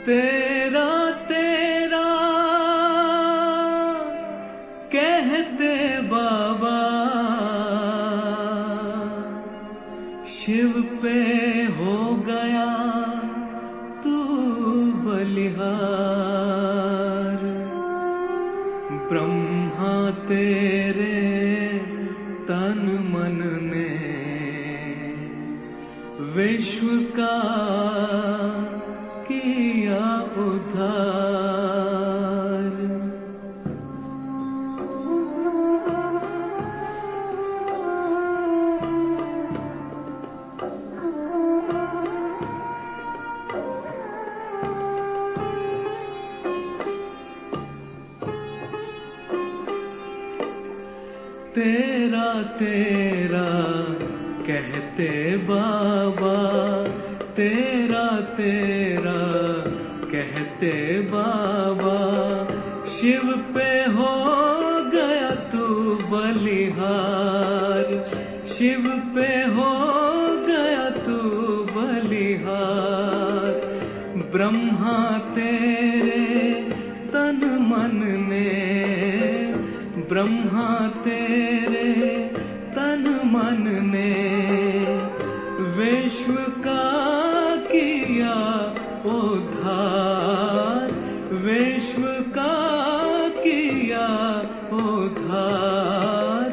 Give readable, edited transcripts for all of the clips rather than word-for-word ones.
तेरा तेरा कहते बाबा, शिव पे हो गया तू बलिहार। ब्रह्मा तेरे तन मन ने विश्व का किया उद्धार। तेरा तेरा कहते बाबा, तेरा तेरा कहते बाबा, शिव पे हो गया तू बलिहार। शिव पे हो गया तू बलिहार। ब्रह्मा तेरे तन मन ने, ब्रह्मा तेरे तन मन ने विश्व का किया उद्धार। विश्व का किया उद्धार।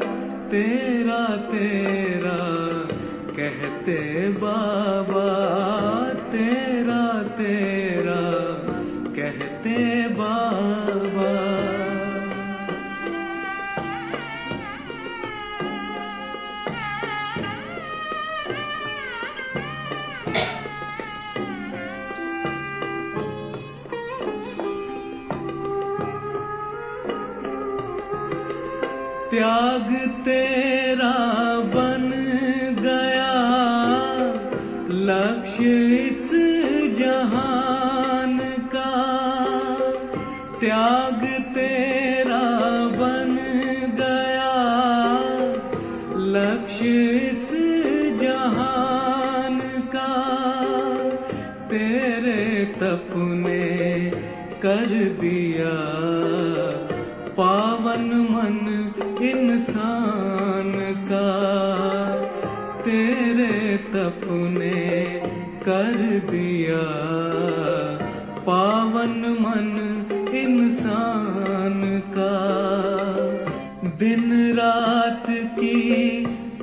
तेरा तेरा कहते बाबा, तेरा तेरा कहते बाबा। त्याग तेरा बन गया लक्ष्य इस जहान का। त्याग तेरा बन गया लक्ष्य इस जहान का। तेरे तप ने कर दिया पावन मन इंसान का। तेरे तप ने कर दिया पावन मन इंसान का। दिन रात की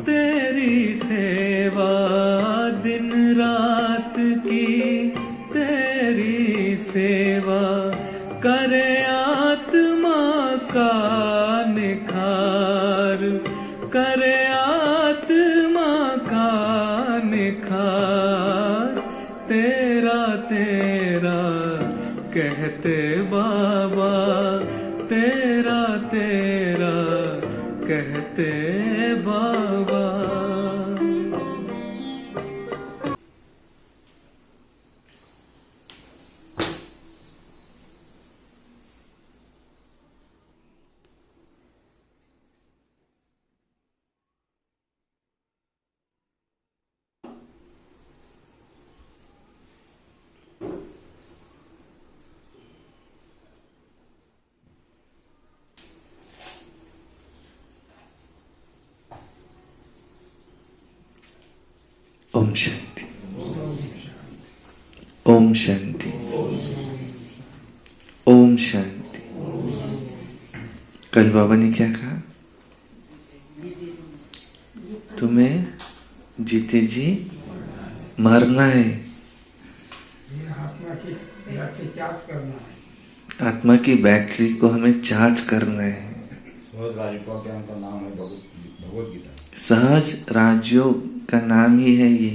तेरी सेवा, दिन रात की तेरी सेवा, करे आत्मा का निखार। करे आत्मा का निखार। तेरा तेरा कहते बाबा, तेरा तेरा कहते बाबा। ओम शांति, ओम शांति, ओम शांति। कल बाबा ने क्या कहा? तुम्हें जीते जी मरना है। आत्मा की बैटरी को हमें चार्ज करना है। सहज राजयोग का नाम ही है ये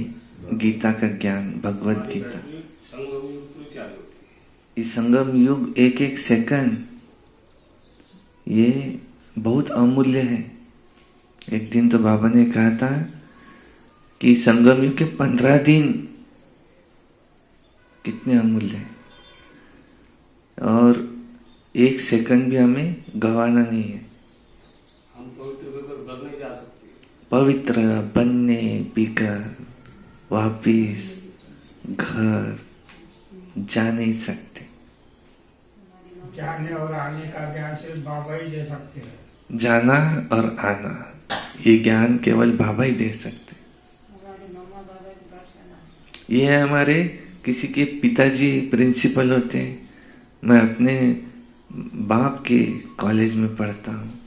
गीता का ज्ञान, भगवत गीता। इस संगम युग एक एक सेकंड ये बहुत अमूल्य है। एक दिन तो बाबा ने कहा था कि संगम युग के 15 दिन कितने अमूल्य है और एक सेकंड भी हमें गंवाना नहीं है। हम पवित्र नहीं जा सकते। पवित्र बनने बिगर वापिस घर जा नहीं सकते। जाने और आने का ज्ञान सिर्फ बाबा ही दे सकते हैं। जाना और आना ये ज्ञान केवल बाबा ही दे सकते। ये है हमारे किसी के पिताजी प्रिंसिपल होते हैं। मैं अपने बाप के कॉलेज में पढ़ता हूँ।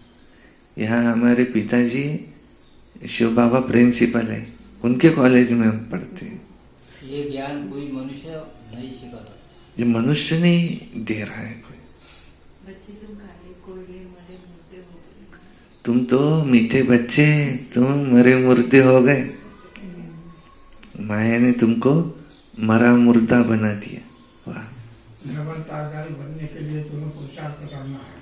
यहाँ हमारे पिताजी शिव बाबा प्रिंसिपल है, उनके कॉलेज में हम पढ़ते हैं। ये ज्ञान कोई मनुष्य नहीं सिखाता, ये मनुष्य नहीं दे रहा है कोई। बच्चे तुम काले कोयले मरे मुर्दे हो गए। तुम तो मीठे बच्चे, तुम मरे मुर्दे हो गए। माया ने तुमको मरा मुर्दा बना दिया। वाह। डबल ताजदारी बनने के लिए तुम्हें पुरुषार्थ करना है।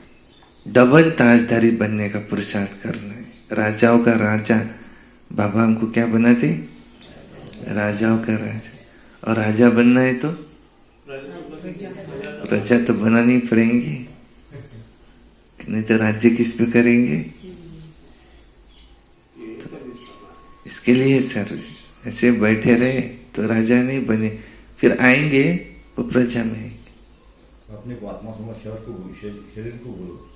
डबल ताजदारी बनने का पुरुषार्थ करना है। राजाओं का राजा बाबा हमको क्या बनाते? राजाओं का राजा। और राजा बनना है तो प्रजा तो बनानी पड़ेंगी, नहीं तो राज्य किस पे करेंगे? इसके लिए सर्विस। ऐसे बैठे रहे तो राजा नहीं बने, फिर आएंगे वो प्रजा में आएंगे। अपने को आत्मा समझ शरीर को भूलो।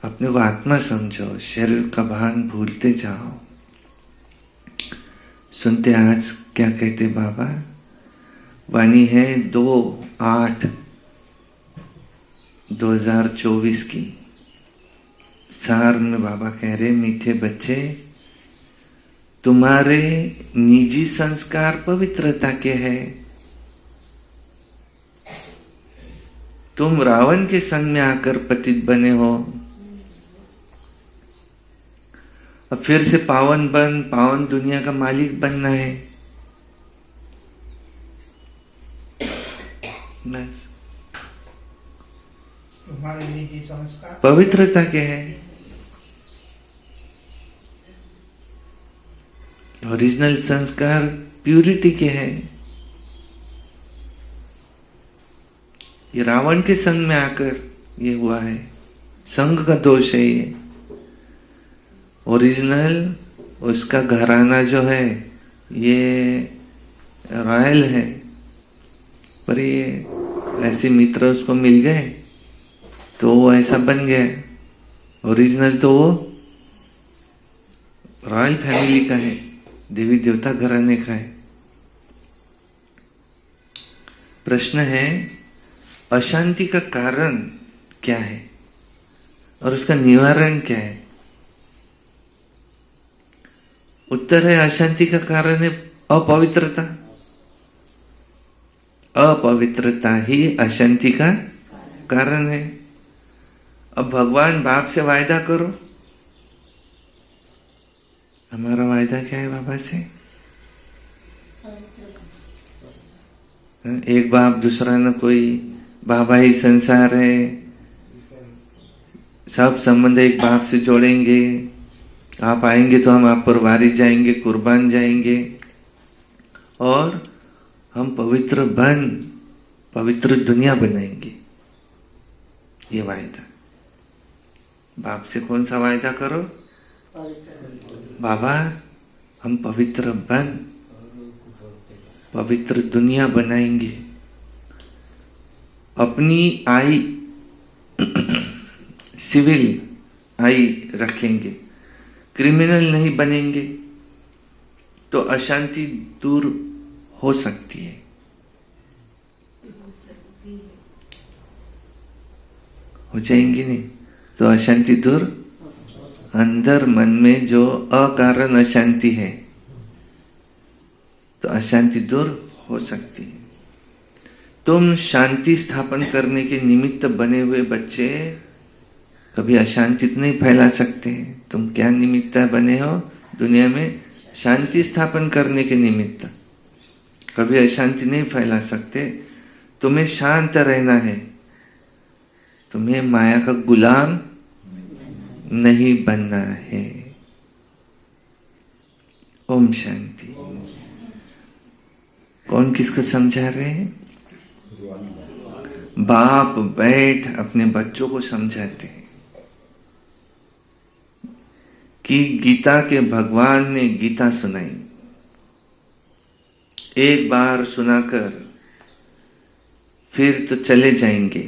अपने को आत्मा समझो, शरीर का भान भूलते जाओ। सुनते आज क्या कहते बाबा? वाणी है 2/8/2024 की। सार में बाबा कह रहे, मीठे बच्चे, तुम्हारे निजी संस्कार पवित्रता के हैं। तुम रावण के संग में आकर पतित बने हो। अब फिर से पावन दुनिया का मालिक बनना है। बस तुम्हारे निजी संस्कार पवित्रता के हैं। ओरिजिनल संस्कार प्यूरिटी के हैं। ये रावण के संग में आकर ये हुआ है, संग का दोष है ये। ओरिजिनल उसका घराना जो है ये रॉयल है, पर ये ऐसे मित्र उसको मिल गए तो वो ऐसा बन गया। ओरिजिनल तो वो रॉयल फैमिली का है, देवी देवता घराने का है। प्रश्न है, अशांति का कारण क्या है और उसका निवारण क्या है? उत्तर है, अशांति का कारण है अपवित्रता। अपवित्रता ही अशांति का कारण है। अब भगवान बाप से वायदा करो। हमारा वायदा क्या है बाबा से? एक बाप दूसरा न कोई, बाबा ही संसार है। सब संबंध एक बाप से जोड़ेंगे। आप आएंगे तो हम आप पर वारी जाएंगे, कुर्बान जाएंगे, और हम पवित्र दुनिया बनाएंगे। ये वायदा बाप से। कौन सा वायदा करो? बाबा हम पवित्र दुनिया बनाएंगे। अपनी आई सिविल आई रखेंगे, क्रिमिनल नहीं बनेंगे, तो अशांति दूर हो सकती है। हो जाएंगी नहीं तो अशांति दूर। अंदर मन में जो अकारण अशांति है तो अशांति दूर हो सकती है। तुम शांति स्थापन करने के निमित्त बने हुए बच्चे कभी अशांति नहीं फैला सकते। तुम क्या निमित्त बने हो दुनिया में? शांति स्थापन करने के निमित्त। कभी अशांति नहीं फैला सकते। तुम्हें शांत रहना है, तुम्हें माया का गुलाम नहीं बनना है। ओम शांति। कौन किसको समझा रहे हैं? बाप बैठ अपने बच्चों को समझाते हैं कि गीता के भगवान ने गीता सुनाई। एक बार सुनाकर फिर तो चले जाएंगे।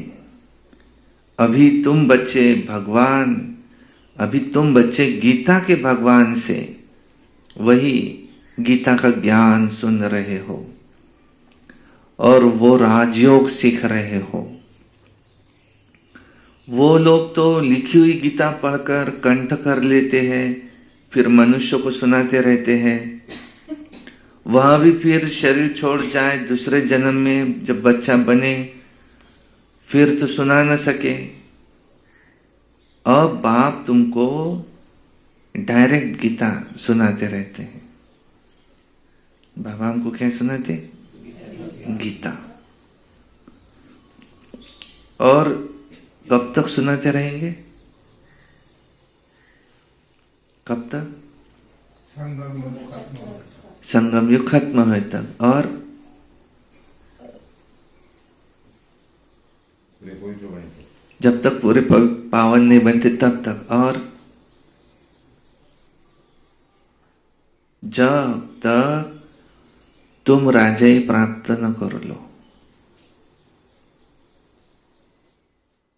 अभी तुम बच्चे गीता के भगवान से वही गीता का ज्ञान सुन रहे हो और वो राजयोग सीख रहे हो। वो लोग तो लिखी हुई गीता पढ़कर कंठ कर लेते हैं, फिर मनुष्य को सुनाते रहते हैं। वह भी फिर शरीर छोड़ जाए, दूसरे जन्म में जब बच्चा बने फिर तो सुना न सके। अब बाप तुमको डायरेक्ट गीता सुनाते रहते हैं। बाबा हमको क्या सुनाते? गीता। और कब तक सुनाते रहेंगे? कब तक? संगम युग खत्म होए तक। और जब तक पूरे पावन नहीं बनते तब तक। और जब तक तुम राजाई प्राप्त न कर लो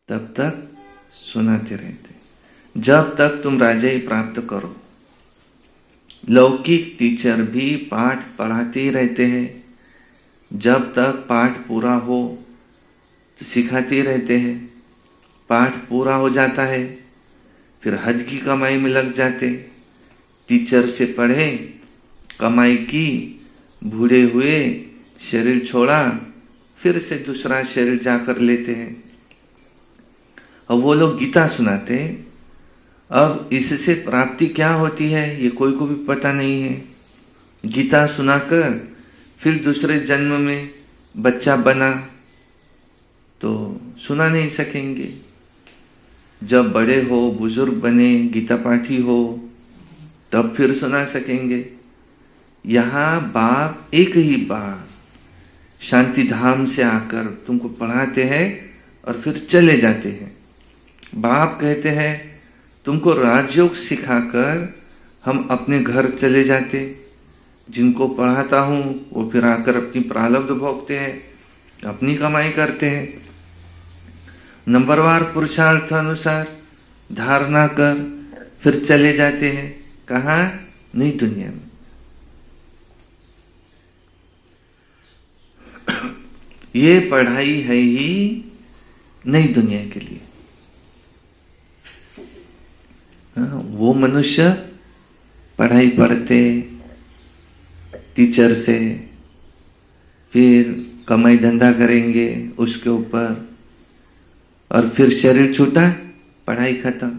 तब तक सुनाते रहते। जब तक तुम राजाई प्राप्त करो। लौकिक टीचर भी पाठ पढ़ाते ही रहते हैं। जब तक पाठ पूरा हो तो सिखाते ही रहते हैं। पाठ पूरा हो जाता है फिर हज की कमाई में लग जाते। टीचर से पढ़े, कमाई की, बूढ़े हुए, शरीर छोड़ा, फिर से दूसरा शरीर जाकर लेते हैं। अब वो लोग गीता सुनाते। अब इससे प्राप्ति क्या होती है ये कोई को भी पता नहीं है। गीता सुनाकर फिर दूसरे जन्म में बच्चा बना तो सुना नहीं सकेंगे। जब बड़े हो, बुजुर्ग बने, गीता पाठी हो तब फिर सुना सकेंगे। यहाँ बाप एक ही बार शांति धाम से आकर तुमको पढ़ाते हैं और फिर चले जाते हैं। बाप कहते हैं तुमको राजयोग सिखाकर हम अपने घर चले जाते। जिनको पढ़ाता हूं वो फिर आकर अपनी प्रारब्ध भोगते हैं, अपनी कमाई करते हैं। नंबरवार पुरुषार्थ अनुसार धारणा कर फिर चले जाते हैं। कहाँ? नई दुनिया में। ये पढ़ाई है ही नई दुनिया के लिए। वो मनुष्य पढ़ाई पढ़ते टीचर से, फिर कमाई धंधा करेंगे उसके ऊपर, और फिर शरीर छूटा, पढ़ाई खत्म,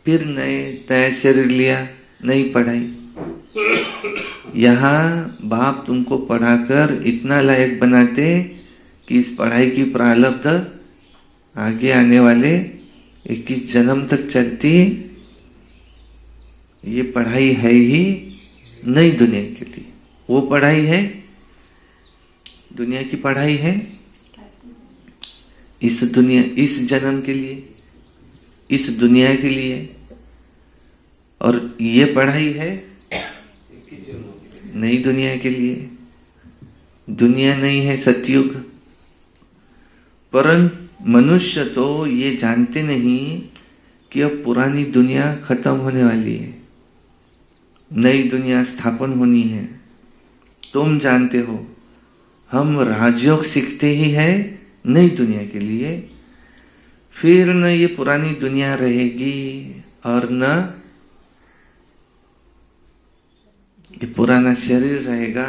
फिर नया शरीर लिया, नई पढ़ाई। यहाँ बाप तुमको पढ़ाकर इतना लायक बनाते कि इस पढ़ाई की प्रारब्ध आगे आने वाले 21 जन्म तक चलती। ये पढ़ाई है ही नई दुनिया के लिए। वो पढ़ाई है, दुनिया की पढ़ाई है इस दुनिया, इस जन्म के लिए, इस दुनिया के लिए। और ये पढ़ाई है नई दुनिया के लिए। दुनिया नहीं है सतयुग। परंतु मनुष्य तो ये जानते नहीं कि अब पुरानी दुनिया खत्म होने वाली है, नई दुनिया स्थापन होनी है। तुम जानते हो हम राजयोग सीखते ही है नई दुनिया के लिए। फिर न ये पुरानी दुनिया रहेगी और न ये पुराना शरीर रहेगा।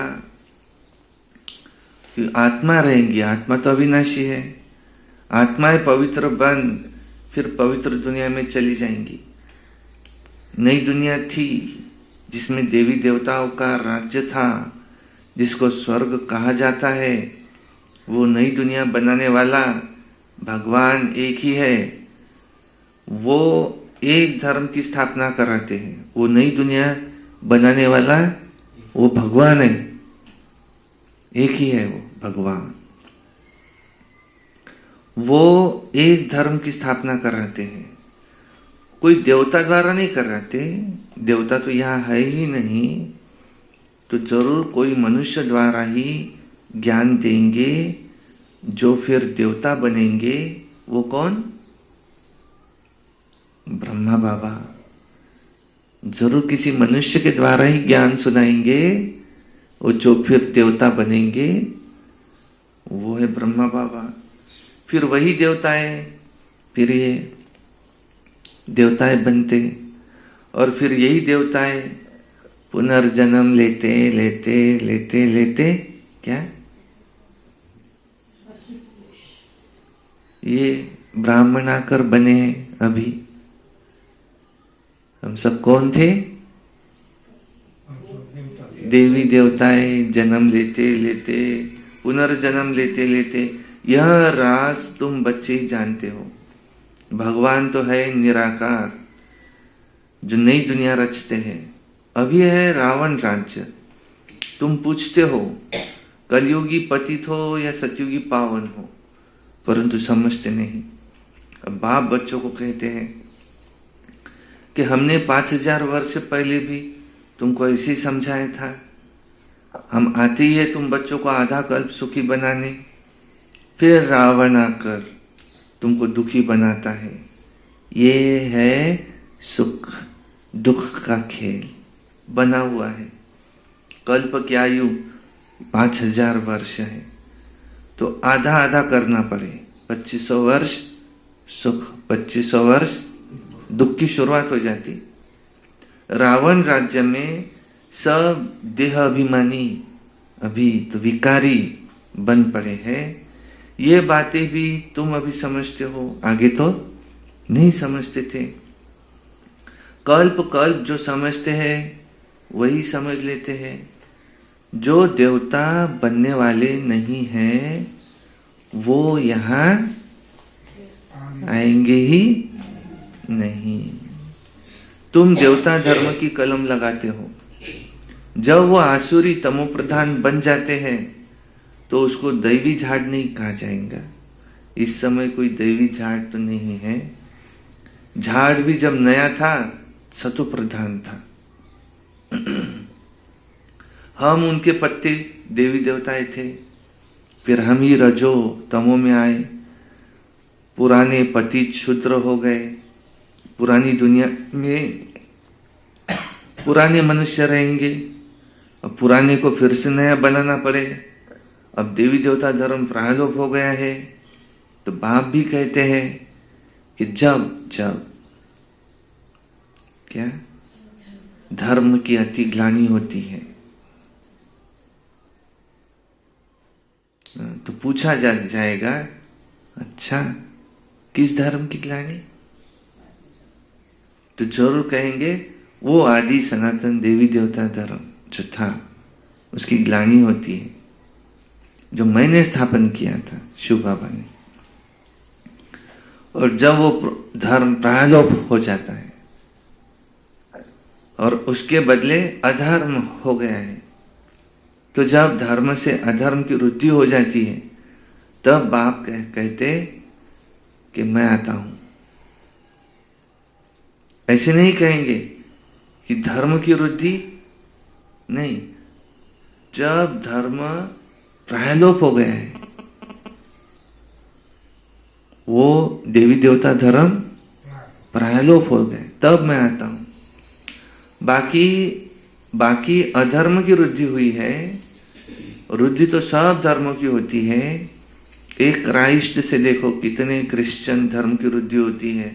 फिर आत्मा रहेंगी। आत्मा तो अविनाशी है। आत्माएं पवित्र बन फिर पवित्र दुनिया में चली जाएंगी। नई दुनिया थी जिसमें देवी देवताओं का राज्य था, जिसको स्वर्ग कहा जाता है। वो नई दुनिया बनाने वाला भगवान एक ही है। वो एक धर्म की स्थापना कराते हैं। वो नई दुनिया बनाने वाला वो भगवान है, एक ही है वो भगवान। वो एक धर्म की स्थापना कराते हैं। कोई देवता द्वारा नहीं कराते। देवता तो यहाँ है ही नहीं, तो जरूर कोई मनुष्य द्वारा ही ज्ञान देंगे। जो फिर देवता बनेंगे वो कौन? ब्रह्मा बाबा। जरूर किसी मनुष्य के द्वारा ही ज्ञान सुनाएंगे, वो जो फिर देवता बनेंगे वो है ब्रह्मा बाबा। फिर वही देवताएं, फिर ये देवताएं बनते, और फिर यही देवताएं पुनर्जन्म लेते लेते लेते लेते क्या ये ब्राह्मण आकर बने हैं। अभी हम सब कौन थे? देवी देवताएं जन्म लेते लेते, पुनर्जन्म लेते लेते। यह राज तुम बच्चे ही जानते हो। भगवान तो है निराकार, जो नई दुनिया रचते हैं। अभी है रावण राज्य। तुम पूछते हो कलयुगी पतित हो या सतयुगी पावन हो, परंतु समझते नहीं। अब बाप बच्चों को कहते हैं कि हमने 5000 वर्ष पहले भी तुमको ऐसे ही समझाया था। हम आते ही है तुम बच्चों को आधा कल्प सुखी बनाने, फिर रावण आकर तुमको दुखी बनाता है। ये है सुख दुख का खेल बना हुआ है। कल्प की आयु 5000 वर्ष है, तो आधा आधा करना पड़े। 2500 वर्ष सुख, 2500 वर्ष दुख की शुरुआत हो जाती। रावण राज्य में सब देह अभिमानी, अभी तो विकारी बन पड़े हैं। ये बातें भी तुम अभी समझते हो, आगे तो नहीं समझते थे। कल्प कल्प जो समझते हैं वही समझ लेते हैं। जो देवता बनने वाले नहीं हैं वो यहाँ आएंगे ही नहीं। तुम देवता धर्म की कलम लगाते हो। जब वो आसुरी तमोप्रधान बन जाते हैं तो उसको दैवी झाड़ नहीं कहा जाएगा। इस समय कोई दैवी झाड़ तो नहीं है। झाड़ भी जब नया था सतो प्रधान था। हम उनके पत्ते देवी देवताएं थे, फिर हम ही रजो तमो में आए। पुराने पतित शूद्र हो गए। पुरानी दुनिया में पुराने मनुष्य रहेंगे। अब पुराने को फिर से नया बनाना पड़े। अब देवी देवता धर्म प्रालोप हो गया है। तो बाप भी कहते हैं कि जब जब क्या धर्म की अति ग्लानि होती है तो पूछा जाएगा, अच्छा किस धर्म की ग्लानि? तो जरूर कहेंगे वो आदि सनातन देवी देवता धर्म जो था उसकी ग्लानि होती है, जो मैंने स्थापन किया था शिव बाबा ने। और जब वो धर्म प्रालोप हो जाता है और उसके बदले अधर्म हो गया है, तो जब धर्म से अधर्म की वृद्धि हो जाती है तब बाप कहते कि मैं आता हूं। ऐसे नहीं कहेंगे कि धर्म की वृद्धि नहीं, जब धर्म प्रायलोप हो गया है, वो देवी देवता धर्म प्रायलोप हो गए, तब मैं आता हूं। बाकी अधर्म की वृद्धि हुई है। वृद्धि तो सब धर्मों की होती है। एक क्राइस्ट से देखो कितने क्रिश्चियन धर्म की वृद्धि होती है।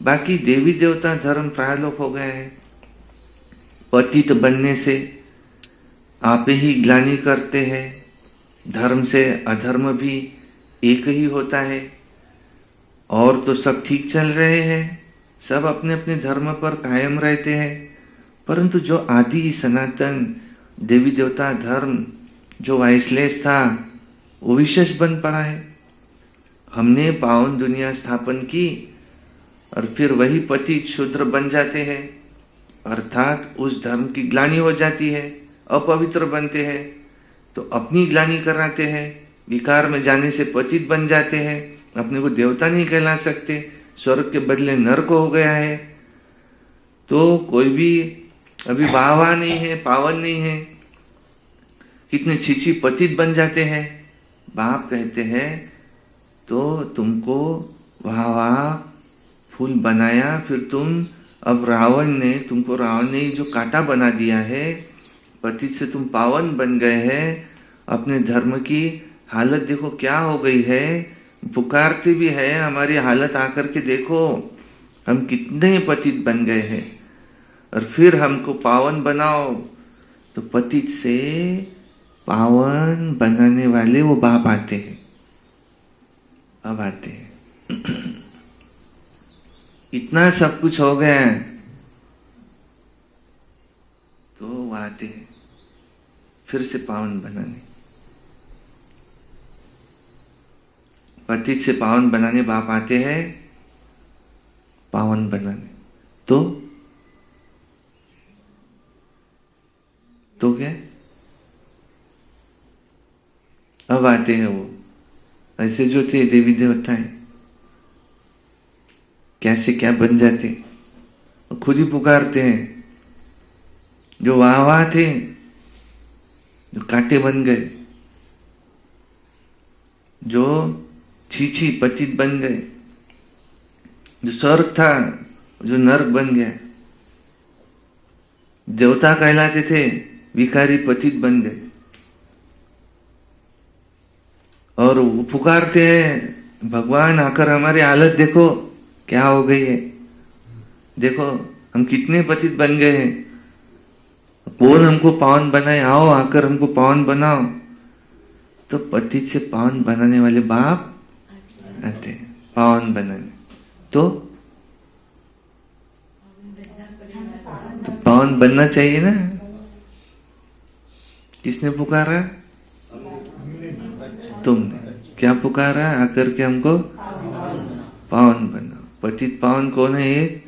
बाकी देवी देवता धर्म प्रायलोप हो गए हैं। पतित बनने से आप ही ग्लानि करते हैं। धर्म से अधर्म भी एक ही होता है। और तो सब ठीक चल रहे हैं, सब अपने अपने धर्म पर कायम रहते हैं, परंतु जो आदि सनातन देवी देवता धर्म जो वाइसलेस था वो विशेष बन पड़ा है। हमने पावन दुनिया स्थापन की और फिर वही पतित शूद्र बन जाते हैं, अर्थात उस धर्म की ग्लानि हो जाती है, अपवित्र बनते हैं, तो अपनी ग्लानि कराते हैं। विकार में जाने से पतित बन जाते हैं, अपने को देवता नहीं कहला सकते, स्वर्ग के बदले नरक हो गया है। तो कोई भी अभी वाहवाह नहीं है, पावन नहीं है। कितने छीछी पतित बन जाते हैं, बाप कहते हैं तो तुमको वहां फूल बनाया, फिर तुम अब रावण ने जो कांटा बना दिया है, पतित से तुम पावन बन गए हैं। अपने धर्म की हालत देखो क्या हो गई है, पुकारते भी है हमारी हालत आकर के देखो, हम कितने पतित बन गए हैं, और फिर हमको पावन बनाओ। तो पतित से पावन बनाने वाले वो बाप आते हैं, अब आते हैं। इतना सब कुछ हो गया है तो वो आते हैं फिर से पावन बनाने, पतित से पावन बनाने बाप आते हैं, पावन बनाने। तो क्या अब आते हैं वो, ऐसे जो थे देवी देवता है कैसे क्या बन जाते, खुद ही पुकारते हैं। जो वहां थे जो कांटे बन गए, जो छीछी पतित बन गए, जो स्वर्ग था जो नरक बन गया, देवता कहलाते थे विकारी पतित बन गए। और वो पुकारते हैं भगवान आकर हमारी हालत देखो क्या हो गई है, देखो हम कितने पतित बन गए हैं, कौन हमको पावन बनाए, आओ आकर हमको पावन बनाओ। तो पतित से पावन बनाने वाले बाप आते हैं पावन बनाने। तो पावन बनना चाहिए ना। किसने पुकारा? तुमने। क्या पुकारा? आकर के हमको पावन बनाओ। पतित पावन कौन है? एक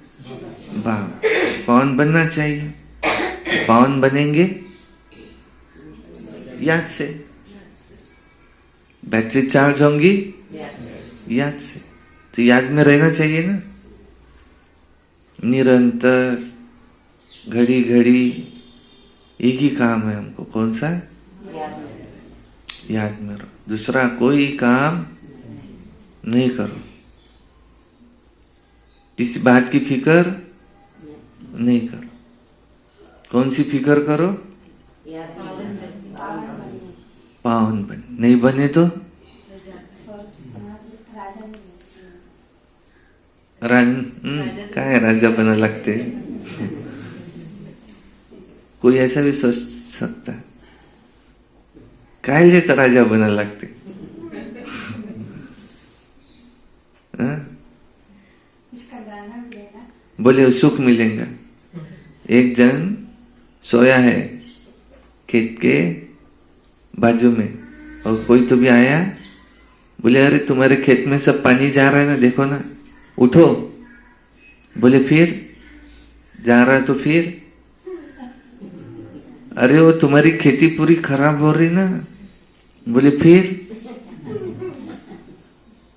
बाप। पावन बनना चाहिए। पावन बनेंगे याद से, बैटरी चार्ज होंगी याद से, तो याद में रहना चाहिए ना निरंतर, घड़ी घड़ी। एक ही काम है हमको, कौन सा? याद में रहो, दूसरा कोई काम नहीं करो, किसी बात की फिक्र नहीं करो। कौन सी फिक्र करो? पावन बन। नहीं बने तो काय राजा बना लगते। कोई ऐसा भी सोच सकता है काय जैसा राजा बना लगते। बोले सुख मिलेगा। एक जन सोया है खेत के बाजू में, और कोई तो भी आया, बोले अरे तुम्हारे खेत में सब पानी जा रहा है ना, देखो ना, उठो। बोले फिर जा रहा है तो फिर? अरे वो तुम्हारी खेती पूरी खराब हो रही ना। बोले फिर?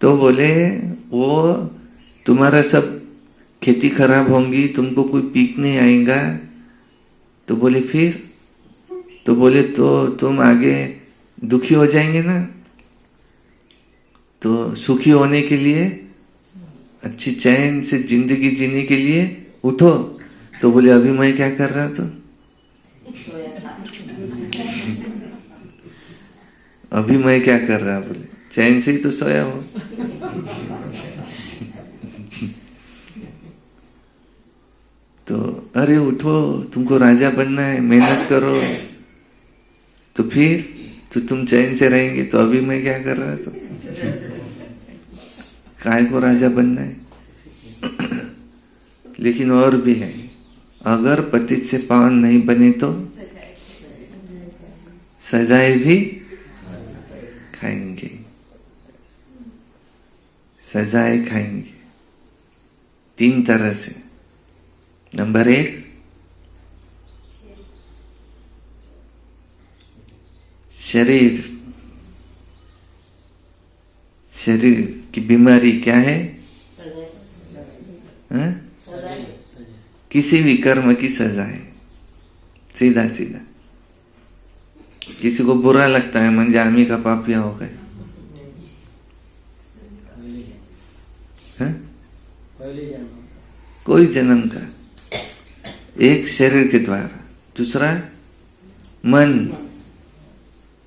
तो बोले वो तुम्हारा सब खेती खराब होंगी, तुमको कोई पीक नहीं आएगा। तो बोले फिर? तो बोले तो तुम आगे दुखी हो जाएंगे ना। तो सुखी होने के लिए, अच्छी चैन से जिंदगी जीने के लिए उठो। तो बोले अभी मैं क्या कर रहा था? अभी मैं क्या कर रहा? बोले चैन से ही तो सोया हो। तो अरे उठो, तुमको राजा बनना है, मेहनत करो। तो फिर तो तुम चैन से रहेंगे। तो अभी मैं क्या कर रहा था? काय को राजा बनना है? लेकिन और भी है, अगर पतित से पावन नहीं बने तो सजाए भी खाएंगे, सजाए खाएंगे। 3 तरह से। नंबर 1, शरीर की बीमारी क्या है? किसी भी कर्म की सजा है, सीधा सीधा। किसी को बुरा लगता है, म्हणजे आम्ही का पापिया हो गए, कोई जन्म का, एक शरीर के द्वारा, दूसरा मन,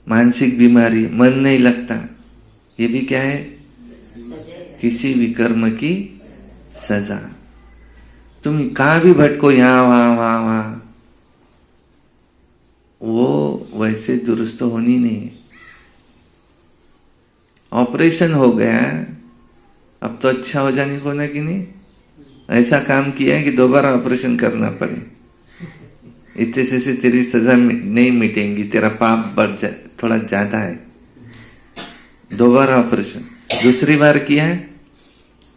मानसिक बीमारी, मन नहीं लगता, ये भी क्या है? किसी भी कर्म की सजा। तुम कहां भी भटको, यहां वहां वहां वहां, वो वैसे दुरुस्त होनी नहीं है। ऑपरेशन हो गया, अब तो अच्छा हो जाने को ना कि नहीं, ऐसा काम किया है कि दोबारा ऑपरेशन करना पड़े, इतने से तेरी सजा नहीं मिटेंगी, तेरा पाप बढ़ जाए, थोड़ा ज्यादा है, दोबारा ऑपरेशन। दूसरी बार किया है,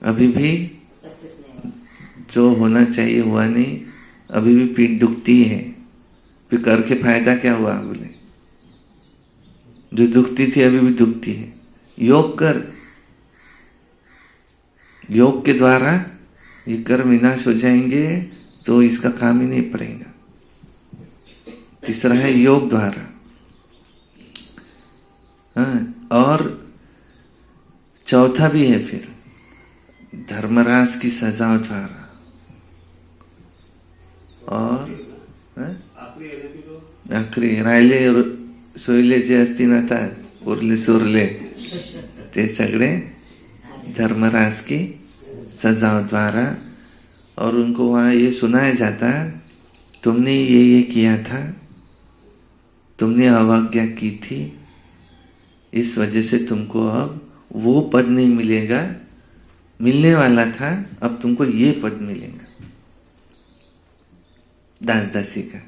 अभी भी जो होना चाहिए हुआ नहीं, अभी भी पीठ दुखती है, फिर करके फायदा क्या हुआ? बोले जो दुखती थी अभी भी दुखती है। योग कर, योग के द्वारा ये कर्म विनाश हो जाएंगे, तो इसका काम ही नहीं पड़ेगा। तीसरा है योग द्वारा, हाँ, और चौथा भी है फिर धर्मराज की सजा द्वारा, और आखरी राहिले सोयले जे असती ना था, उरले सुरले, ते सगळे धर्मराज की सजा द्वारा। और उनको वहां ये सुनाया जाता, तुमने ये किया था, तुमने अवज्ञा की थी, इस वजह से तुमको अब वो पद नहीं मिलेगा, मिलने वाला था, अब तुमको ये पद मिलेगा दास दासी का।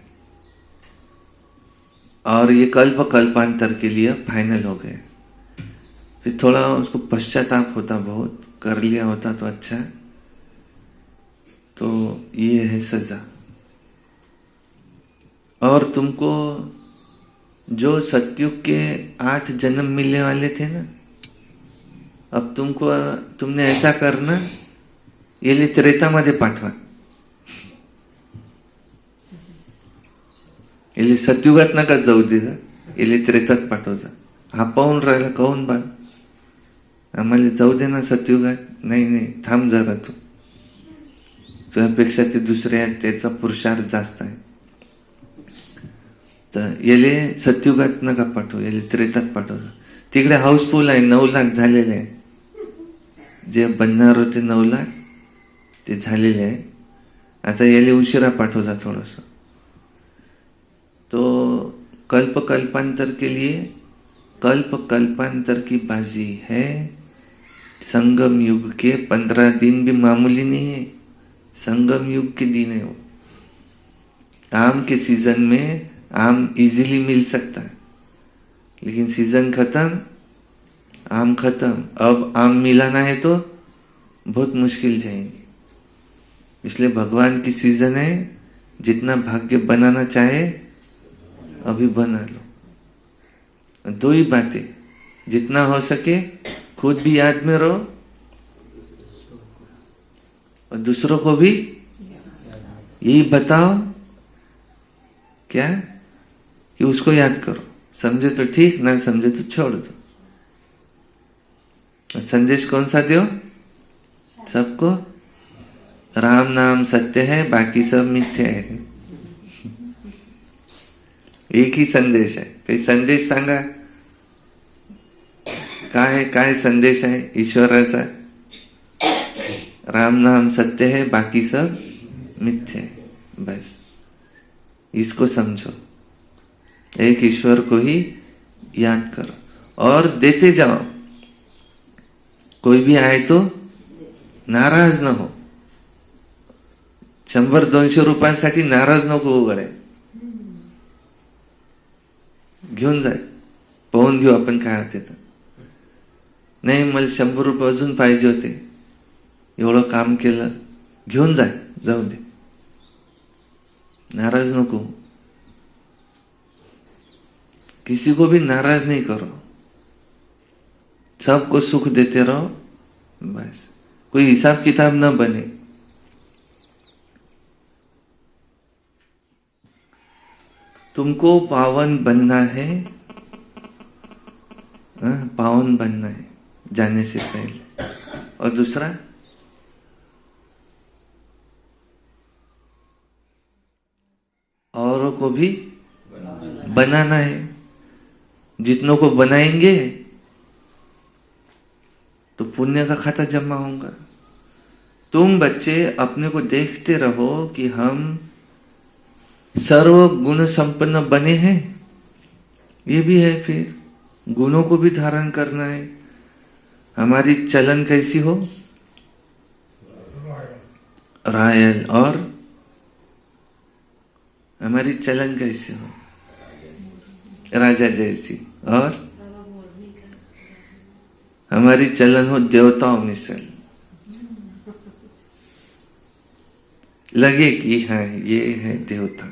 और ये कल्प कल्पांतर के लिए फाइनल हो गया। फिर थोड़ा उसको पश्चाताप होता, बहुत कर लिया होता तो अच्छा। तो ये है सजा। और तुमको जो सतयुग के 8 जन्म मिलने वाले थे ना, अब तुमने ऐसा करना, ये त्रेतामध्ये पाठवा, ये सतयुगात नका जाऊ दे, ये त्रेतात पाठव जा। हा पाहून राहिला, कहून बा आम्हाला जाऊ दे ना सतयुगात, नाही थांब जरा, तू तुझ्यापेक्षा ते दुसरे आहेत, त्याचा पुरुषार्थ जास्त आहे, तर येले सतयुगात नका पाठवू, येले त्रेतात पाठव। तिकडे हाऊसफुल आहे, 9 लाख झालेले आहे, जे बनणार होते 9 लाख ते झालेले आहे। आता येले उशिरा पाठवता थोडस। तो कल्प कल्पांतर के लिए, कल्प कल्पांतर की बाजी है। संगम युग के 15 दिन भी मामूली नहीं है, संगम युग के दिन है वो। आम के सीजन में आम इजीली मिल सकता है, लेकिन सीजन खत्म, आम खत्म, अब आम मिलाना है तो बहुत मुश्किल जाएंगे। इसलिए भगवान की सीजन है, जितना भाग्य बनाना चाहे अभी बना लो। 2 ही बातें, जितना हो सके खुद भी याद में रहो और दूसरों को भी यही बताओ, क्या कि उसको याद करो। समझे तो ठीक, ना समझे तो छोड़ दो। संदेश कौन सा दो? सबको राम नाम सत्य है, बाकी सब मिथ्या है। एक ही संदेश है। काही संदेश सांगा, काय संदेश आहे ईश्वराचा? राम नाम सत्य है, बाकी सब मिथ्या है, बस इसको समझो। एक ईश्वर को ही याद करो और देते जाओ। कोई भी आए तो नाराज न हो। 100-200 रुपयांसाठी नाराज नको हो गड्या, घेऊन जाय, पाहून घेऊ आपण काय होते तर। नाही मला 100 रुपये अजून पाहिजे होते, एवढं काम केलं, घेऊन जाय, जाऊ दे, नाराज नको। किसी को भी नाराज नहीं करो, सबको सुख देते रहो, बस कोई हिसाब किताब न बने। तुमको पावन बनना है, पावन बनना है जाने से पहले। और दूसरा औरों को भी बनाना है। जितनों को बनाएंगे तो पुण्य का खाता जमा होगा। तुम बच्चे अपने को देखते रहो कि हम सर्व गुण संपन्न बने हैं, ये भी है। फिर गुणों को भी धारण करना है। हमारी चलन कैसी हो? रॉयल। और हमारी चलन कैसी हो? राजा जैसी। और हमारी चलन हो देवताओं मिसल, लगे कि हाँ ये है देवता,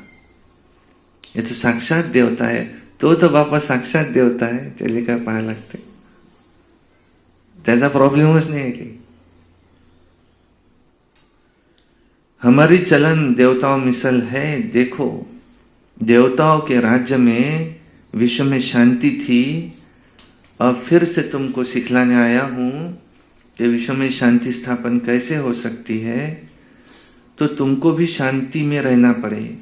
ये तो साक्षात देवता है। तो बापा साक्षात देवता है, त्याला काय पाहायला लागते? त्याचा प्रॉब्लेमच नहीं है कि हमारी चलन देवताओं मिसल है। देखो, देवताओं के राज्य में विश्व में शांति थी। अब फिर से तुमको सिखलाने आया हूं कि विश्व में शांति स्थापन कैसे हो सकती है। तो तुमको भी शांति में रहना पड़े।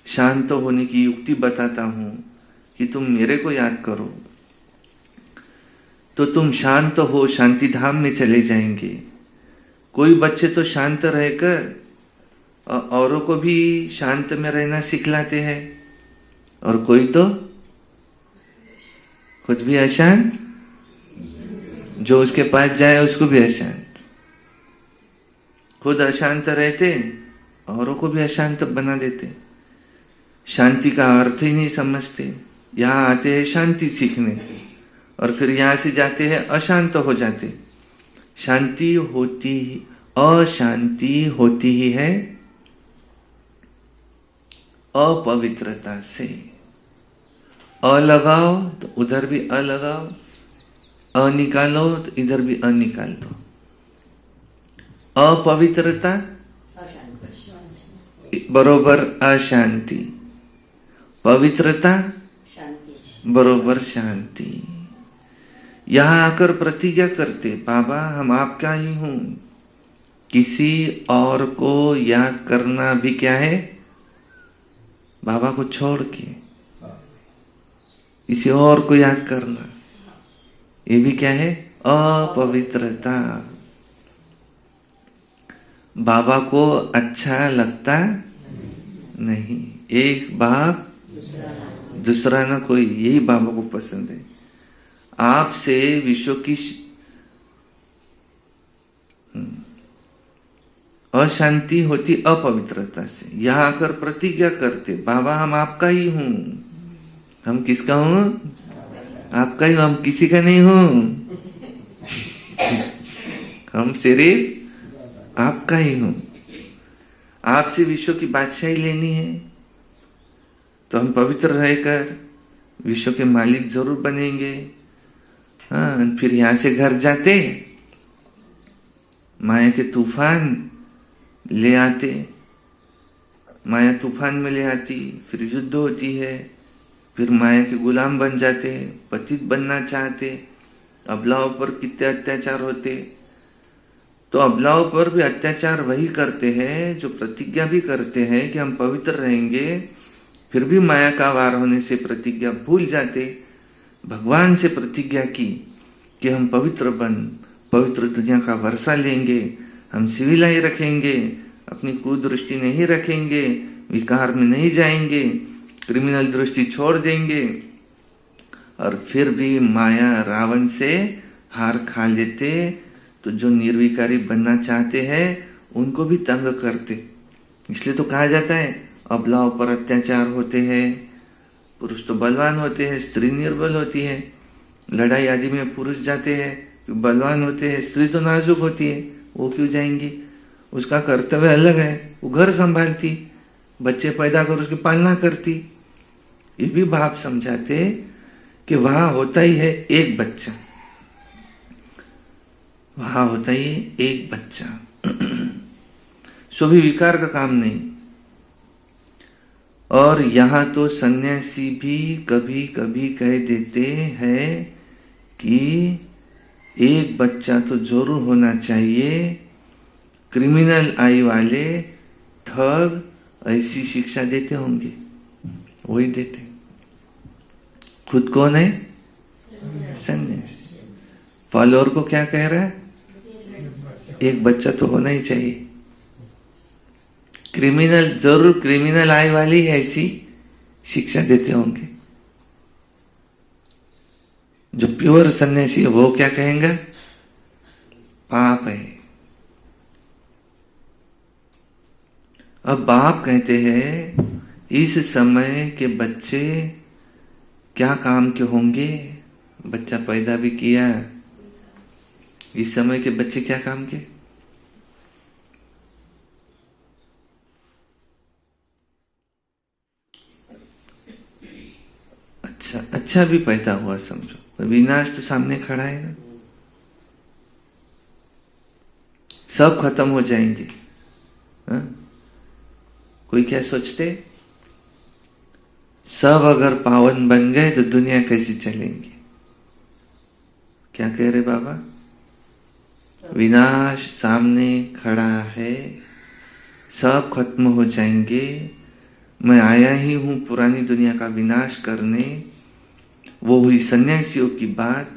शांत होने की युक्ति बताता हूं कि तुम मेरे को याद करो, तो तुम शांत हो, शांति धाम में चले जाएंगे। कोई बच्चे तो शांत रहकर औरों को भी शांत में रहना सिखलाते हैं, और कोई तो खुद भी अशांत, जो उसके पास जाए उसको भी अशांत। खुद अशांत रहते, औरों को भी अशांत बना देते। शांति का अर्थ ही नहीं समझते। यहाँ आते हैं शांति सीखने, और फिर यहां से जाते हैं अशांत हो जाते। शांति होती, अशांति होती ही है अपवित्रता से। अ लगाओ तो उधर भी अ लगाओ, अ निकालो तो इधर भी अ निकाल दो। अपवित्रता बरोबर अशांति, पवित्रता बरोबर शांति। यहां आकर प्रतिज्ञा करते, बाबा हम आपका ही हूं। किसी और को याद करना भी क्या है? बाबा को छोड़ के किसी और को याद करना, ये भी क्या है? अपवित्रता। बाबा को अच्छा लगता नहीं। एक बाप दूसरा ना कोई, यही बाबा को पसंद है। आपसे विश्व की अशांति होती अपवित्रता से। यहां आकर प्रतिज्ञा करते, बाबा हम आपका ही हूं। हम किसका हूं? आपका ही। हम किसी का नहीं हूं। हम सिर्फ आपका ही हूं। आपसे विश्व की बादशाही लेनी है, तो हम पवित्र रहकर विश्व के मालिक जरूर बनेंगे। हाँ, फिर यहां से घर जाते, माया के तूफान ले आते, माया तूफान में ले आती, फिर युद्ध होती है, फिर माया के गुलाम बन जाते, पतित बनना चाहते। अबलाओं पर कितने अत्याचार होते। तो अबलाओं पर भी अत्याचार वही करते हैं जो प्रतिज्ञा भी करते हैं कि हम पवित्र रहेंगे, फिर भी माया का वार होने से प्रतिज्ञा भूल जाते। भगवान से प्रतिज्ञा की कि हम पवित्र दुनिया का वर्षा लेंगे, हम सिविलाई रखेंगे, अपनी कुदृष्टि नहीं रखेंगे, विकार में नहीं जाएंगे, क्रिमिनल दृष्टि छोड़ देंगे। और फिर भी माया रावण से हार खा लेते। तो जो निर्विकारी बनना चाहते हैं उनको भी तंग करते। इसलिए तो कहा जाता है अबलाओं पर अत्याचार होते हैं। पुरुष तो बलवान होते हैं, स्त्री निर्बल होती है। लड़ाई आदि में पुरुष जाते हैं, बलवान होते हैं, स्त्री तो नाजुक होती है, वो क्यों जाएंगी? उसका कर्तव्य अलग है। वो घर संभालती, बच्चे पैदा कर उसकी पालना करती। ये भी बाप समझाते कि वहां होता ही है एक बच्चा, वहां होता ही एक बच्चा। सो भी विकार का काम नहीं। और यहां तो सन्यासी भी कभी कभी कह देते हैं कि एक बच्चा तो जरूर होना चाहिए। क्रिमिनल आई वाले ठग ऐसी शिक्षा देते होंगे। वही देते। खुद कौन है? सन्यासी। फॉलोअर को क्या कह रहा है? एक बच्चा तो होना ही चाहिए। क्रिमिनल, जरूर क्रिमिनल आय वाली ऐसी शिक्षा देते होंगे। जो प्योर सन्यासी है वो क्या कहेंगे? पाप है। अब बाप कहते हैं इस समय के बच्चे क्या काम के होंगे? बच्चा पैदा भी किया, इस समय के बच्चे क्या काम के? अच्छा भी पैदा हुआ समझो, तो विनाश तो सामने खड़ा है ना। सब खत्म हो जाएंगे। हा? कोई क्या सोचते? सब अगर पावन बन गए तो दुनिया कैसी चलेंगी? क्या कह रहे बाबा? विनाश सामने खड़ा है, सब खत्म हो जाएंगे। मैं आया ही हूं पुरानी दुनिया का विनाश करने। वो हुई सन्यासियों की बात।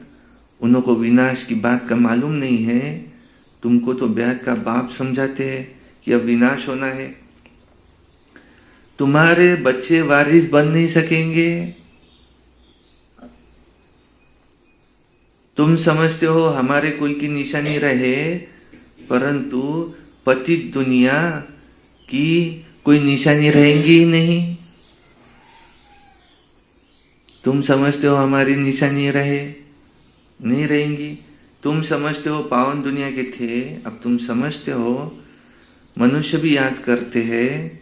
उनको विनाश की बात का मालूम नहीं है। तुमको तो ब्याज का बाप समझाते हैं कि अब विनाश होना है। तुम्हारे बच्चे वारिस बन नहीं सकेंगे। तुम समझते हो हमारे कुल की निशानी रहे, परंतु पतित दुनिया की कोई निशानी रहेंगी ही नहीं। तुम समझते हो हमारी निशानी रहे, नहीं रहेंगी। तुम समझते हो पावन दुनिया के थे, अब तुम समझते हो मनुष्य भी याद करते हैं,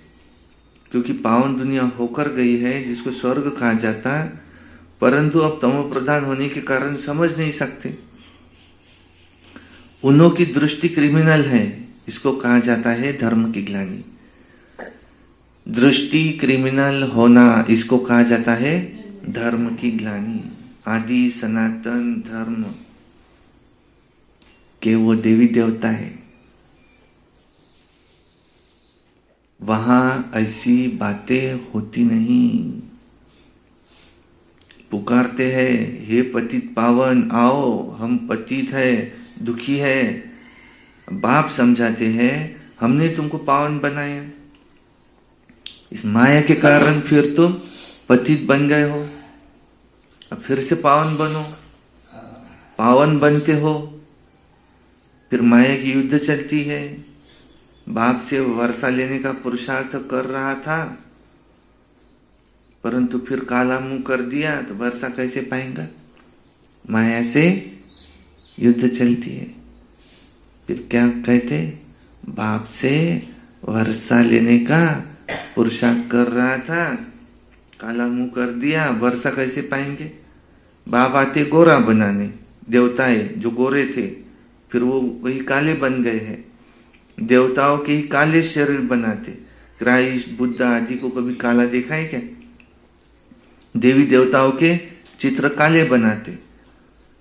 क्योंकि पावन दुनिया होकर गई है जिसको स्वर्ग कहा जाता, परंतु अब तमो प्रधान होने के कारण समझ नहीं सकते। उन्हों की दृष्टि क्रिमिनल है, इसको कहा जाता है धर्म की ग्लानि। दृष्टि क्रिमिनल होना, इसको कहा जाता है धर्म की ग्लानि। आदि सनातन धर्म के वो देवी देवता है, वहां ऐसी बातें होती नहीं। पुकारते हैं, हे पतित पावन आओ, हम पतित है, दुखी है। बाप समझाते हैं, हमने तुमको पावन बनाया, इस माया के कारण फिर तुम पतित बन गए हो। अब फिर से पावन बनो। पावन बनते हो, फिर माया की युद्ध चलती है। बाप से वर्षा लेने का पुरुषार्थ कर रहा था, परंतु फिर काला मुंह कर दिया तो वर्षा कैसे पाएगा? माया से युद्ध चलती है। फिर क्या कहते? बाप से वर्षा लेने का पुरुषार्थ कर रहा था, काला मुंह कर दिया, वर्षा कैसे पाएंगे? बाप आते गोरा बनाने, देवताएं जो गोरे थे फिर वो वही काले बन गए हैं। देवताओं के ही काले शरीर बनाते। क्राइस्ट, बुद्ध आदि को कभी काला देखा है क्या? देवी देवताओं के चित्र काले बनाते।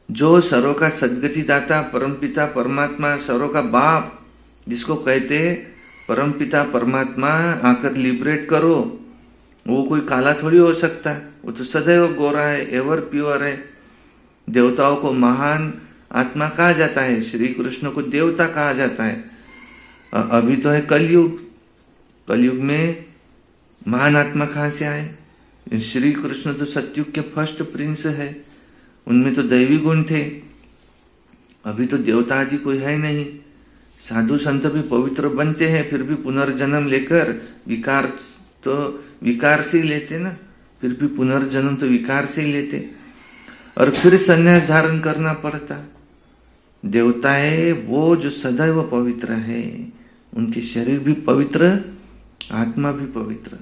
जो सर्व का सदगति दाता परमपिता परमात्मा, सर्व का बाप, जिसको कहते परमपिता परमात्मा आकर लिबरेट करो, वो कोई काला थोड़ी हो सकता है। वो तो सदैव गोरा है, एवर प्योर है। देवताओं को महान आत्मा कहा जाता है, श्री कृष्ण को देवता कहा जाता है। अभी तो है कलयुग। कलयुग में महान आत्मा कहां से आए? श्री कृष्ण तो सतयुग के फर्स्ट प्रिंस है, उनमें तो दैवी गुण थे। अभी तो देवता आदि कोई है नहीं। साधु संत भी पवित्र बनते हैं, फिर भी पुनर्जन्म लेकर विकार से ही लेते ना, फिर भी पुनर्जन्म तो विकार से ही लेते, और फिर संन्यास धारण करना पड़ता। देवता है वो जो सदैव पवित्र है, उनके शरीर भी पवित्र, आत्मा भी पवित्र।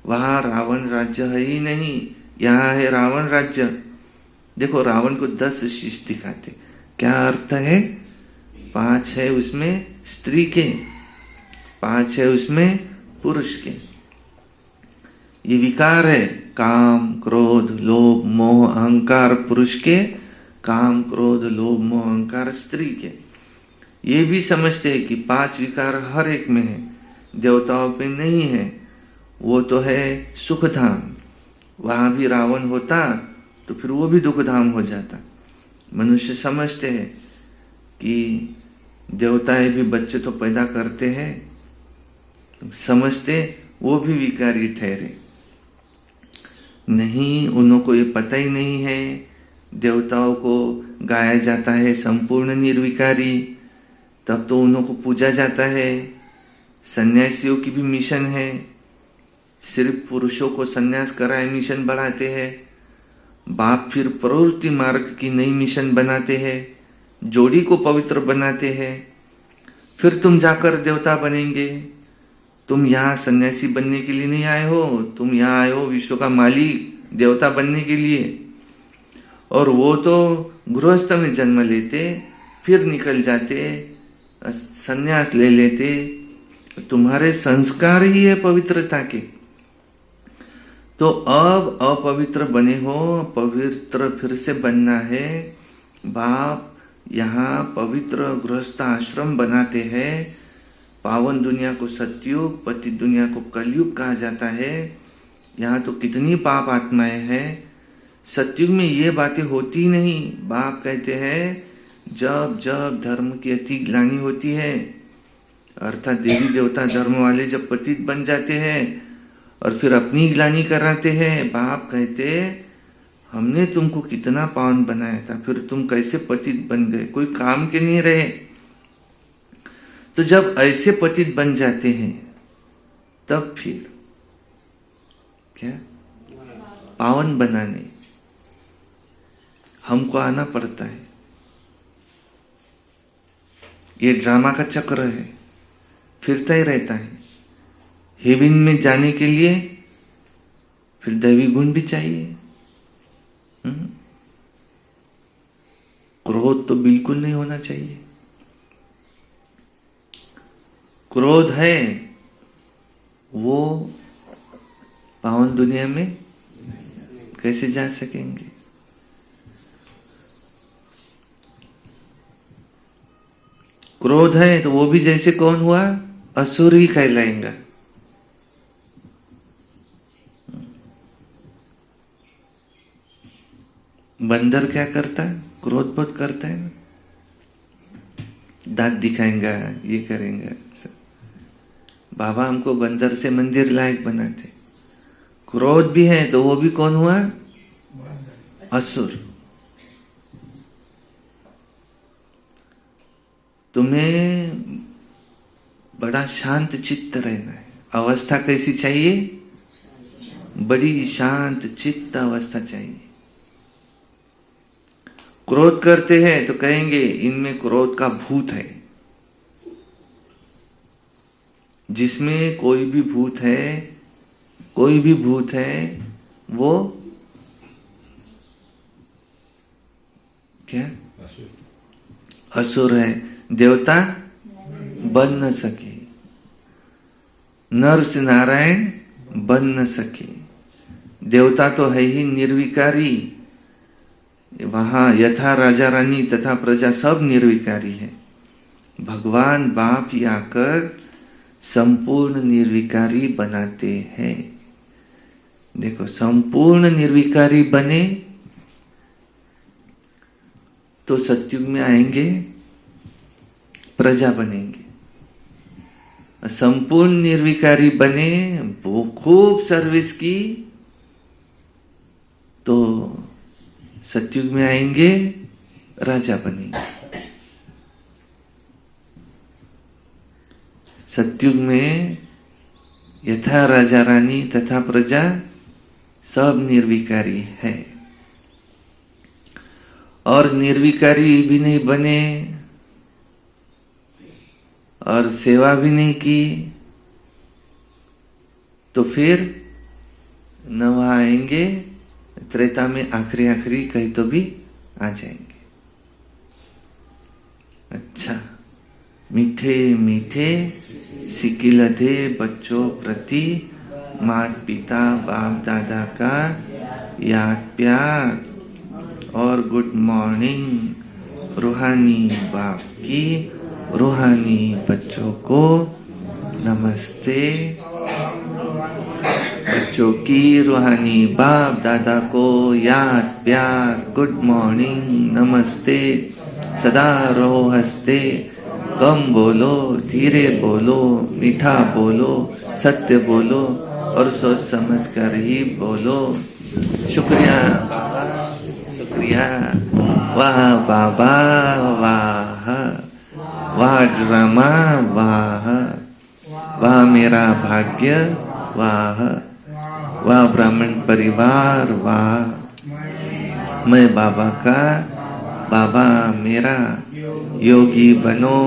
वहां रावण राज्य है ही नहीं, यहाँ है रावण राज्य। देखो रावण को 10 शीश दिखाते, क्या अर्थ है? 5 है उसमें स्त्री के, 5 है उसमें पुरुष के। ये विकार है, काम क्रोध लोभ मोह अहंकार पुरुष के, काम क्रोध लोभ मोह अहंकार स्त्री के। ये भी समझते हैं कि 5 विकार हर एक में है, देवताओं पे नहीं है। वो तो है सुख धाम, वहां भी रावण होता तो फिर वो भी दुखधाम हो जाता। मनुष्य समझते हैं कि देवताएं भी बच्चे तो पैदा करते हैं, समझते वो भी विकारी ठहरे। नहीं, उनको ये पता ही नहीं है। देवताओं को गाया जाता है संपूर्ण निर्विकारी, तब तो उन्हों को पूजा जाता है। सन्यासियों की भी मिशन है, सिर्फ पुरुषों को सन्यास कराए मिशन बढ़ाते हैं। बाप फिर प्रवृत्ति मार्ग की नई मिशन बनाते हैं, जोड़ी को पवित्र बनाते हैं। फिर तुम जाकर देवता बनेंगे। तुम यहाँ सन्यासी बनने के लिए नहीं आए हो, तुम यहाँ आए हो विश्व का मालिक देवता बनने के लिए। और वो तो गृहस्थ में जन्म लेते, फिर निकल जाते, सन्यास ले लेते। तुम्हारे संस्कार ही है पवित्रता के। तो अब अपवित्र बने हो, पवित्र फिर से बनना है। बाप यहाँ पवित्र गृहस्थ आश्रम बनाते हैं। पावन दुनिया को सतयुग, पतित दुनिया को कलयुग कहा जाता है। यहाँ तो कितनी पाप आत्माएं हैं। सतयुग में ये बातें होती नहीं। बाप कहते हैं जब जब धर्म की अति ग्लानि होती है, अर्थात देवी देवता धर्म वाले जब पतित बन जाते हैं और फिर अपनी ग्लानि कराते हैं, बाप कहते हमने तुमको कितना पावन बनाया था, फिर तुम कैसे पतित बन गए, कोई काम के नहीं रहे। तो जब ऐसे पतित बन जाते हैं तब फिर क्या पावन बनाने हमको आना पड़ता है। ये ड्रामा का चक्र है, फिरता ही रहता है। हेवन में जाने के लिए फिर दैवी गुण भी चाहिए। क्रोध तो बिल्कुल नहीं होना चाहिए। क्रोध है वो पावन दुनिया में कैसे जा सकेंगे। क्रोध है तो वो भी जैसे कौन हुआ, असुर ही कहलाएगा। बंदर क्या करता है, क्रोध बहुत करता है ना, दांत दिखाएगा, ये करेंगे। बाबा हमको बंदर से मंदिर लायक बनाते। क्रोध भी है तो वो भी कौन हुआ, असुर। तुम्हें बड़ा शांत चित्त रहना है। अवस्था कैसी चाहिए, बड़ी शांत चित्त अवस्था चाहिए। क्रोध करते हैं तो कहेंगे इनमें क्रोध का भूत है। जिसमें कोई भी भूत है, कोई भी भूत है, वो क्या असुर है, देवता बन न सके, नर से नारायण बन न सके। देवता तो है ही निर्विकारी। वहां यथा राजा रानी तथा प्रजा सब निर्विकारी है। भगवान बाप ही आकर संपूर्ण निर्विकारी बनाते हैं। देखो, संपूर्ण निर्विकारी बने तो सतयुग में आएंगे, प्रजा बनेंगे। संपूर्ण निर्विकारी बने, वो खूब सर्विस की, तो सतयुग में आएंगे, राजा बनेंगे। सतयुग में यथा राजा रानी तथा प्रजा सब निर्विकारी है। और निर्विकारी भी नहीं बने और सेवा भी नहीं की तो फिर न वहां आएंगे, त्रेता में आखिरी कहीं तो भी आ जाएंगे। अच्छा, मीठे मीठे सिकिलधे बच्चों प्रति माता पिता बाप दादा का याद प्यार और गुड मॉर्निंग रूहानी बाप की रूहानी बच्चों को नमस्ते। बच्चों की रूहानी बाप दादा को याद प्यार, गुड मॉर्निंग, नमस्ते, सदा रहो हंसते, कम बोलो, धीरे बोलो, मीठा बोलो, सत्य बोलो और सोच समझ कर ही बोलो। शुक्रिया बाबा, शुक्रिया। वाह बाबा वाह, वाह ड्रामा वाह, वाह मेरा भाग्य वाह, वाह ब्राह्मण परिवार वाह, मैं बाबा का, बाबा मेरा। योगी बनो,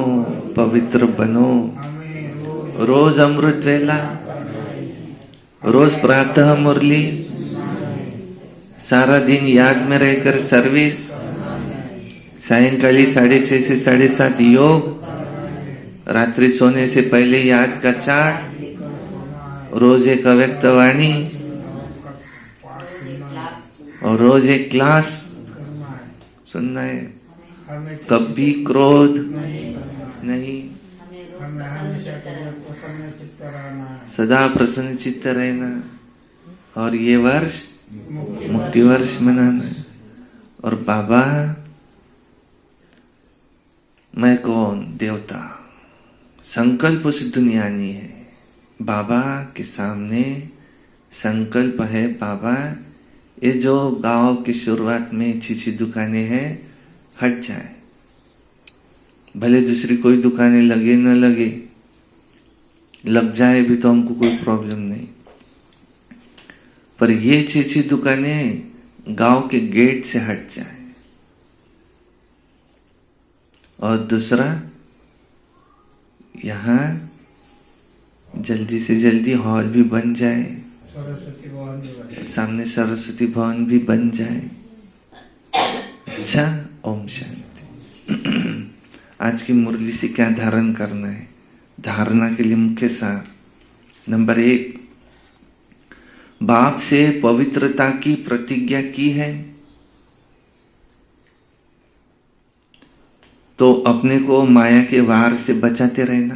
पवित्र बनो। रोज अमृत वेला, रोज प्रातः मुरली, सारा दिन याद में रहकर सर्विस, सायंकाली 6:30 से 7:30 योग, रात्रि सोने से पहले याद का चार्ट, रोज एक अव्यक्त वाणी और रोज एक क्लास सुनना है। कभी क्रोध नहीं, सदा प्रसन्न चित्त रहना और ये वर्ष मुक्ति वर्ष मनाना। और बाबा मैं कौन? देवता। संकल्प उस दुनिया नहीं है। बाबा के सामने संकल्प है, बाबा ये जो गांव की शुरुआत में अच्छी दुकानें हैं हट जाए, भले दूसरी कोई दुकानें लगे न लगे, लग जाए भी तो हमको कोई प्रॉब्लम नहीं, पर ये अच्छी दुकानें गांव के गेट से हट जाए। और दूसरा, यहाँ जल्दी से जल्दी हॉल भी बन जाए, सामने सरस्वती भवन भी बन जाए। अच्छा, ओम शांति। आज की मुरली से क्या धारण करना है? धारणा के लिए मुख्य सार नंबर 1, बाप से पवित्रता की प्रतिज्ञा की है तो अपने को माया के वार से बचाते रहना,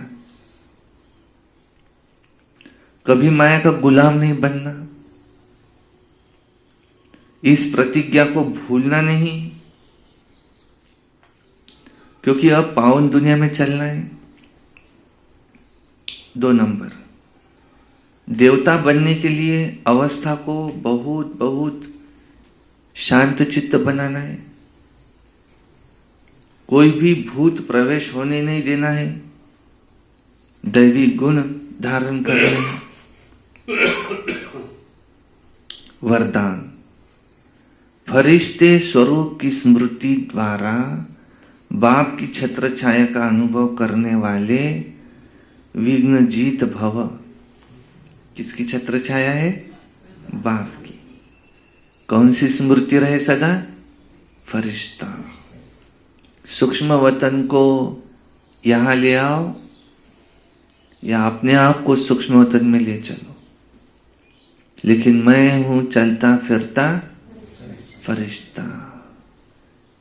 कभी माया का गुलाम नहीं बनना, इस प्रतिज्ञा को भूलना नहीं, क्योंकि अब पावन दुनिया में चलना है। 2 नंबर, देवता बनने के लिए अवस्था को बहुत बहुत शांत चित्त बनाना है, कोई भी भूत प्रवेश होने नहीं देना है, दैवी गुण धारण करना है। वरदान, फरिश्ते स्वरूप की स्मृति द्वारा बाप की छत्र छाया का अनुभव करने वाले विघ्न जीत भव। किसकी छत्र छाया है? बाप की। कौन सी स्मृति रहे सदा? फरिश्ता। सूक्ष्म वतन को यहां ले आओ या अपने आप को सूक्ष्म वतन में ले चलो, लेकिन मैं हूं चलता फिरता फरिश्ता,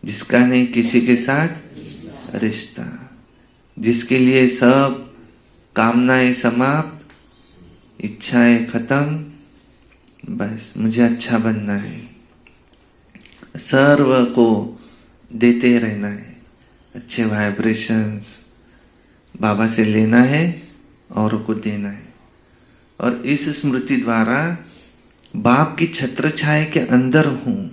जिसका नहीं किसी के साथ रिश्ता, जिसके लिए सब कामनाएं समाप्त, इच्छाएं खत्म, बस मुझे अच्छा बनना है, सर्व को देते रहना है, अच्छे वाइब्रेशंस बाबा से लेना है और को देना है। और इस स्मृति द्वारा बाप की छत्र छाया के अंदर हूं,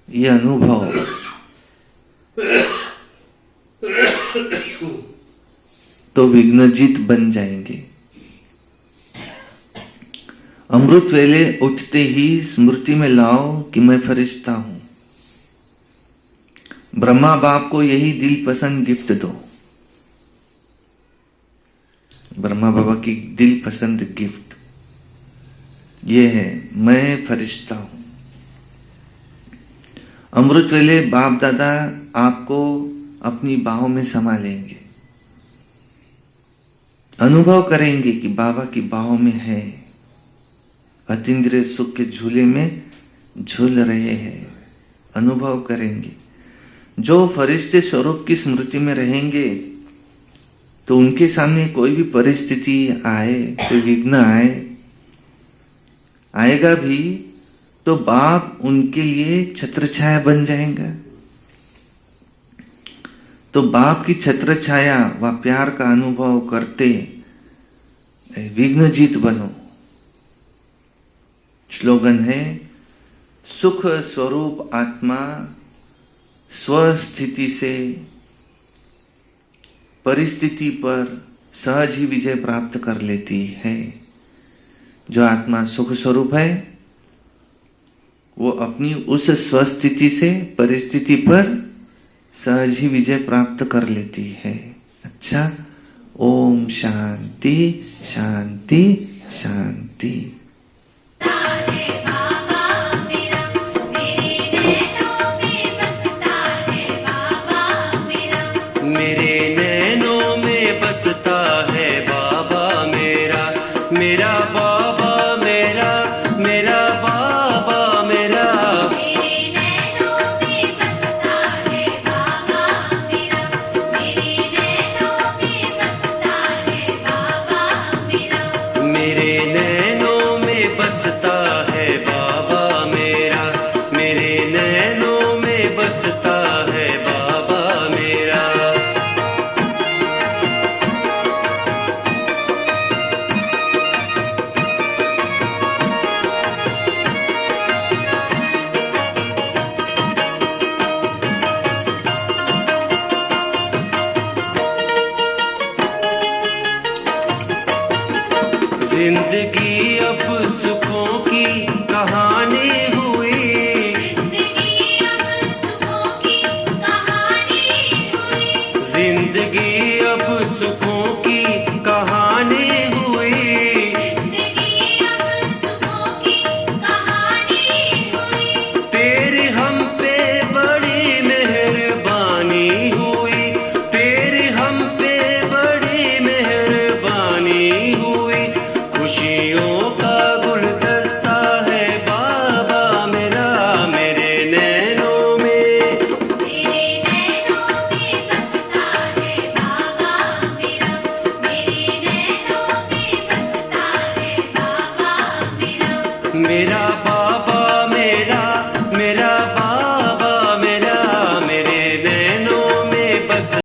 ये अनुभव तो विघ्नजीत बन जाएंगे। अमृत वेले उठते ही स्मृति में लाओ कि मैं फरिश्ता हूं। ब्रह्मा बाप को यही दिल पसंद गिफ्ट दो, ब्रह्मा बाबा की दिल पसंद गिफ्ट ये है, मैं फरिश्ता हूं। अमृत वेले बाप दादा आपको अपनी बाहों में समा लेंगे, अनुभव करेंगे कि बाबा की बाहों में है, अतीन्द्रिय सुख के झूले में झूल रहे हैं, अनुभव करेंगे। जो फरिश्ते स्वरूप की स्मृति में रहेंगे तो उनके सामने कोई भी परिस्थिति आए, कोई विघ्न आए आएगा भी तो बाप उनके लिए छत्र छाया बन जाएगा। तो बाप की छत्र छाया व प्यार का अनुभव करते विघ्नजीत बनो। स्लोगन है, सुख स्वरूप आत्मा स्वस्थिति से परिस्थिति पर सहज ही विजय प्राप्त कर लेती है। जो आत्मा सुख स्वरूप है वो अपनी उस स्वस्थिति से परिस्थिति पर सहज ही विजय प्राप्त कर लेती है। अच्छा, ओम शांति शांति शांति।